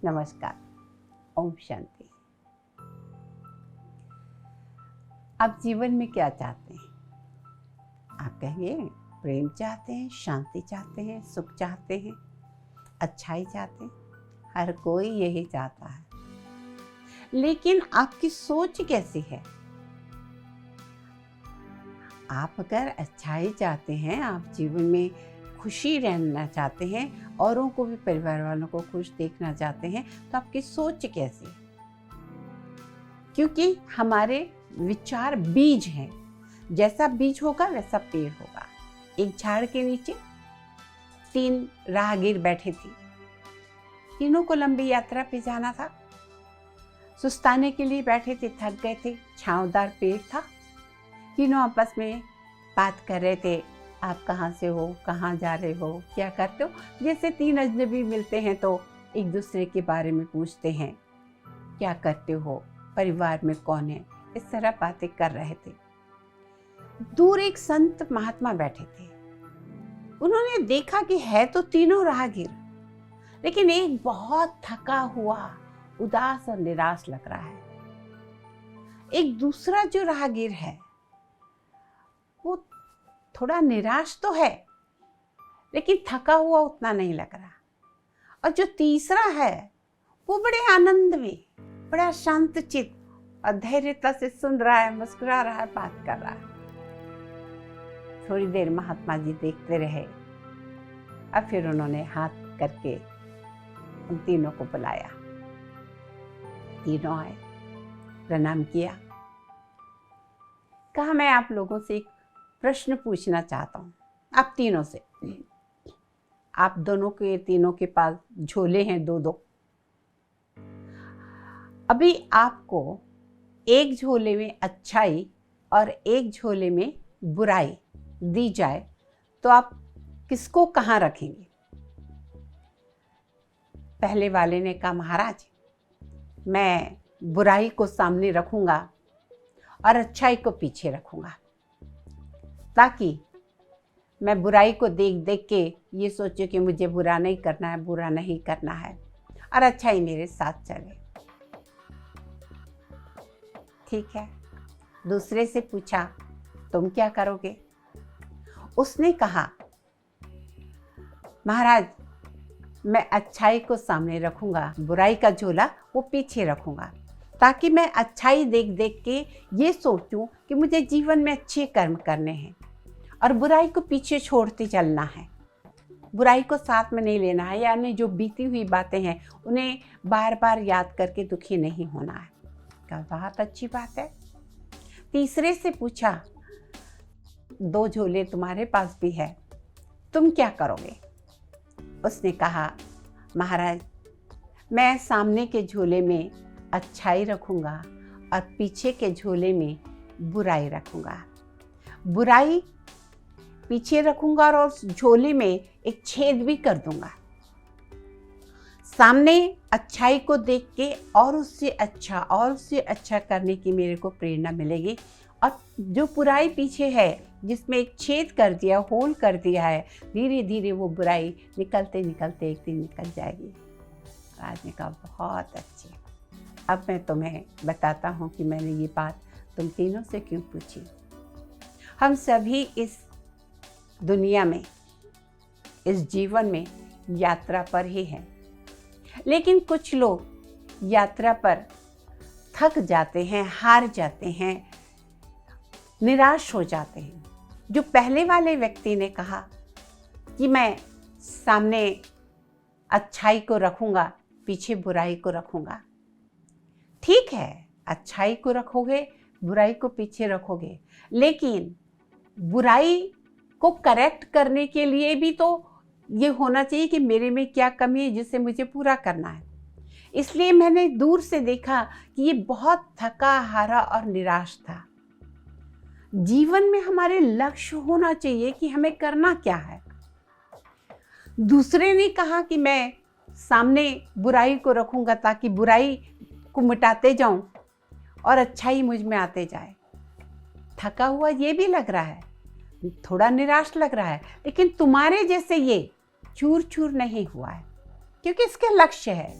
नमस्कार। ओम शांति। आप जीवन में क्या चाहते हैं? आप कहेंगे प्रेम चाहते हैं, शांति चाहते हैं, सुख चाहते हैं, अच्छाई चाहते हैं। हर कोई यही चाहता है, लेकिन आपकी सोच कैसी है? आप अगर अच्छाई चाहते हैं, आप जीवन में खुशी रहना चाहते हैं, औरों को भी, परिवार वालों को खुश देखना चाहते हैं, तो आपकी सोच कैसी है? क्योंकि हमारे विचार बीज हैं। जैसा बीज होगा वैसा पेड़ होगा। एक झाड़ के नीचे 3 राहगीर बैठे थे। तीनों को लंबी यात्रा पे जाना था। सुस्ताने के लिए बैठे थे, थक गए थे। छांवदार पेड़ था। तीनों आपस में बात कर रहे थे। आप कहाँ से हो, कहाँ जा रहे हो, क्या करते हो? जैसे 3 अजनबी मिलते हैं तो एक दूसरे के बारे में पूछते हैं, क्या करते हो, परिवार में कौन है, इस तरह बातें कर रहे थे। दूर एक संत महात्मा बैठे थे। उन्होंने देखा कि है तो तीनों राहगीर, लेकिन एक बहुत थका हुआ, उदास और निराश लग रहा है। एक दूसरा जो राहगीर है वो थोड़ा निराश तो है, लेकिन थका हुआ उतना नहीं लग रहा। और जो तीसरा है वो बड़े आनंद में, बड़ा शांत चित्त और धैर्यता से सुन रहा है, मुस्कुरा रहा है, बात कर रहा है। थोड़ी देर महात्मा जी देखते रहे। अब फिर उन्होंने हाथ करके उन तीनों को बुलाया। तीनों आए, प्रणाम किया। कहा, मैं आप लोगों से एक प्रश्न पूछना चाहता हूँ, आप तीनों से। आप तीनों के पास झोले हैं 2-2। अभी आपको एक झोले में अच्छाई और एक झोले में बुराई दी जाए तो आप किसको कहाँ रखेंगे? पहले वाले ने कहा, महाराज मैं बुराई को सामने रखूंगा और अच्छाई को पीछे रखूंगा, ताकि मैं बुराई को देख देख के ये सोचूं कि मुझे बुरा नहीं करना है, बुरा नहीं करना है, और अच्छाई मेरे साथ चले। ठीक है। दूसरे से पूछा, तुम क्या करोगे? उसने कहा, महाराज मैं अच्छाई को सामने रखूंगा, बुराई का झोला वो पीछे रखूंगा, ताकि मैं अच्छाई देख देख के ये सोचूं कि मुझे जीवन में अच्छे कर्म करने हैं और बुराई को पीछे छोड़ते चलना है। बुराई को साथ में नहीं लेना है, यानी जो बीती हुई बातें हैं उन्हें बार बार याद करके दुखी नहीं होना है। कहा, बहुत अच्छी बात है। तीसरे से पूछा, 2 झोले तुम्हारे पास भी है, तुम क्या करोगे? उसने कहा, महाराज मैं सामने के झोले में अच्छाई रखूंगा और पीछे के झोले में बुराई रखूंगा। बुराई पीछे रखूंगा और उस झोले में एक छेद भी कर दूंगा। सामने अच्छाई को देख के और उससे अच्छा करने की मेरे को प्रेरणा मिलेगी, और जो बुराई पीछे है जिसमें एक छेद कर दिया, होल कर दिया है, धीरे धीरे वो बुराई निकलते निकलते एक दिन निकल जाएगी। राज ने कहा, बहुत अच्छी। अब मैं तुम्हें बताता हूँ कि मैंने ये बात तुम तीनों से क्यों पूछी। हम सभी इस दुनिया में, इस जीवन में यात्रा पर ही हैं, लेकिन कुछ लोग यात्रा पर थक जाते हैं, हार जाते हैं, निराश हो जाते हैं। जो पहले वाले व्यक्ति ने कहा कि मैं सामने अच्छाई को रखूंगा, पीछे बुराई को रखूंगा। ठीक है, अच्छाई को रखोगे, बुराई को पीछे रखोगे, लेकिन बुराई को करेक्ट करने के लिए भी तो ये होना चाहिए कि मेरे में क्या कमी है जिसे मुझे पूरा करना है। इसलिए मैंने दूर से देखा कि ये बहुत थका हारा और निराश था। जीवन में हमारे लक्ष्य होना चाहिए कि हमें करना क्या है। दूसरे ने कहा कि मैं सामने बुराई को रखूंगा ताकि बुराई को मिटाते जाऊं और अच्छाई मुझ में आते जाए। थका हुआ ये भी लग रहा है, थोड़ा निराश लग रहा है, लेकिन तुम्हारे जैसे ये चूर चूर नहीं हुआ है, क्योंकि इसके लक्ष्य है।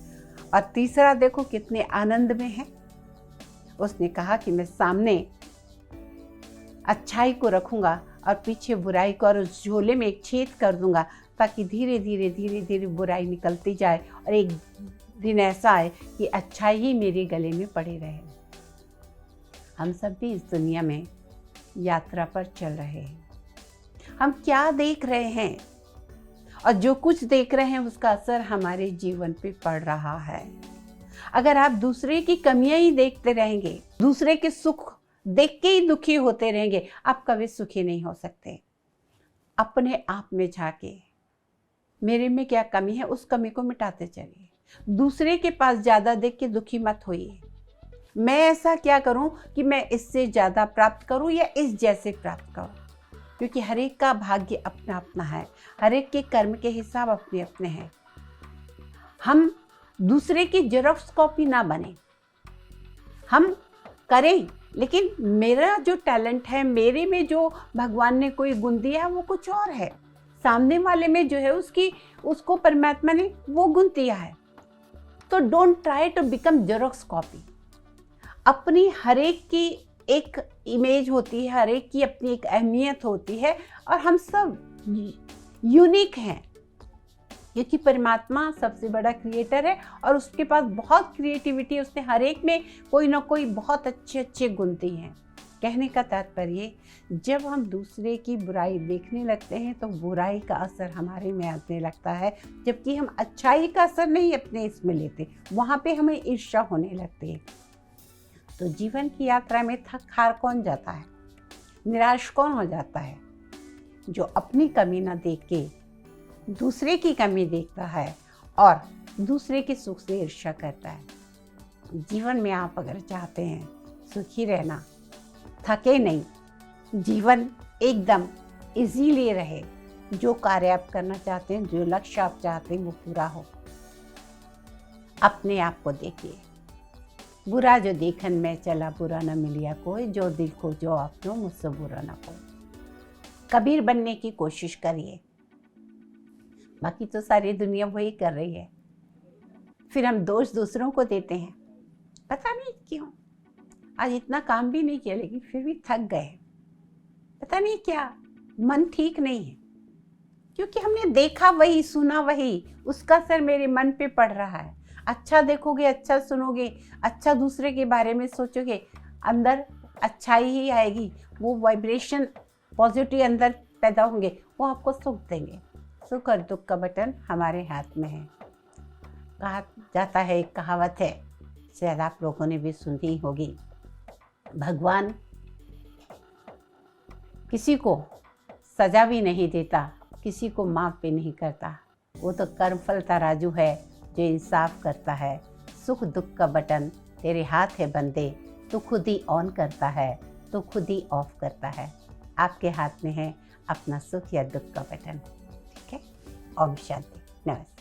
और तीसरा देखो कितने आनंद में है। उसने कहा कि मैं सामने अच्छाई को रखूंगा और पीछे बुराई को, और उस झोले में एक छेद कर दूंगा ताकि धीरे धीरे धीरे धीरे बुराई निकलती जाए और एक दिन ऐसा आए कि अच्छाई ही मेरे गले में पड़े रहे। हम सब भी इस दुनिया में यात्रा पर चल रहे हैं। हम क्या देख रहे हैं और जो कुछ देख रहे हैं उसका असर हमारे जीवन पे पड़ रहा है। अगर आप दूसरे की कमियां ही देखते रहेंगे, दूसरे के सुख देख के ही दुखी होते रहेंगे, आप कभी सुखी नहीं हो सकते। अपने आप में झांके, मेरे में क्या कमी है, उस कमी को मिटाते चलिए। दूसरे के पास ज़्यादा देख के दुखी मत होइए। मैं ऐसा क्या करूं कि मैं इससे ज़्यादा प्राप्त करूं या इस जैसे प्राप्त करूं, क्योंकि हर एक का भाग्य अपना अपना है, हर एक के कर्म के हिसाब अपने अपने हैं। हम दूसरे की जेरॉक्स कॉपी ना बने, हम करें, लेकिन मेरा जो टैलेंट है, मेरे में जो भगवान ने कोई गुण दिया है वो कुछ और है। सामने वाले में जो है उसको परमात्मा ने वो गुण दिया है। तो don't try to become Xerox copy. अपनी हर एक की एक इमेज होती है, हर एक की अपनी एक अहमियत होती है, और हम सब यूनिक हैं क्योंकि परमात्मा सबसे बड़ा क्रिएटर है और उसके पास बहुत क्रिएटिविटी है। उसने हर एक में कोई ना कोई बहुत अच्छे अच्छे गुण दिए हैं। कहने का तात्पर्य, जब हम दूसरे की बुराई देखने लगते हैं तो बुराई का असर हमारे में आने लगता है, जबकि हम अच्छाई का असर नहीं अपने इसमें लेते, वहाँ पे हमें ईर्ष्या होने लगती है। तो जीवन की यात्रा में थक हार कौन जाता है, निराश कौन हो जाता है? जो अपनी कमी ना देख के दूसरे की कमी देखता है और दूसरे के सुख से ईर्ष्या करता है। जीवन में आप अगर चाहते हैं सुखी रहना, थके नहीं, जीवन एकदम इजीली रहे, जो कार्य आप करना चाहते हैं, जो लक्ष्य आप चाहते हैं वो पूरा हो, अपने आप को देखिए। बुरा जो देखन में चला बुरा न मिलिया कोई, जो दिल को जो आपनो मुझसे बुरा न कोई। कबीर बनने की कोशिश करिए, बाकी तो सारी दुनिया वही कर रही है। फिर हम दोष दूसरों को देते हैं, पता नहीं क्यों। आज इतना काम भी नहीं किया लेकिन फिर भी थक गए, पता नहीं क्या, मन ठीक नहीं है, क्योंकि हमने देखा वही, सुना वही, उसका असर मेरे मन पे पड़ रहा है। अच्छा देखोगे, अच्छा सुनोगे, अच्छा दूसरे के बारे में सोचोगे, अंदर अच्छाई ही आएगी, वो वाइब्रेशन पॉजिटिव अंदर पैदा होंगे, वो आपको सुख देंगे। सुख और दुख का बटन हमारे हाथ में है। कहा जाता है, एक कहावत है, शायद आप लोगों ने भी सुनी होगी, भगवान किसी को सजा भी नहीं देता, किसी को माफ़ भी नहीं करता, वो तो कर्मफल तराजू है जो इंसाफ करता है। सुख दुख का बटन तेरे हाथ है बंदे, तू खुद ही ऑन करता है, तू खुद ही ऑफ करता है। आपके हाथ में है अपना सुख या दुख का बटन। ठीक है, ओम शांति, नमस्ते।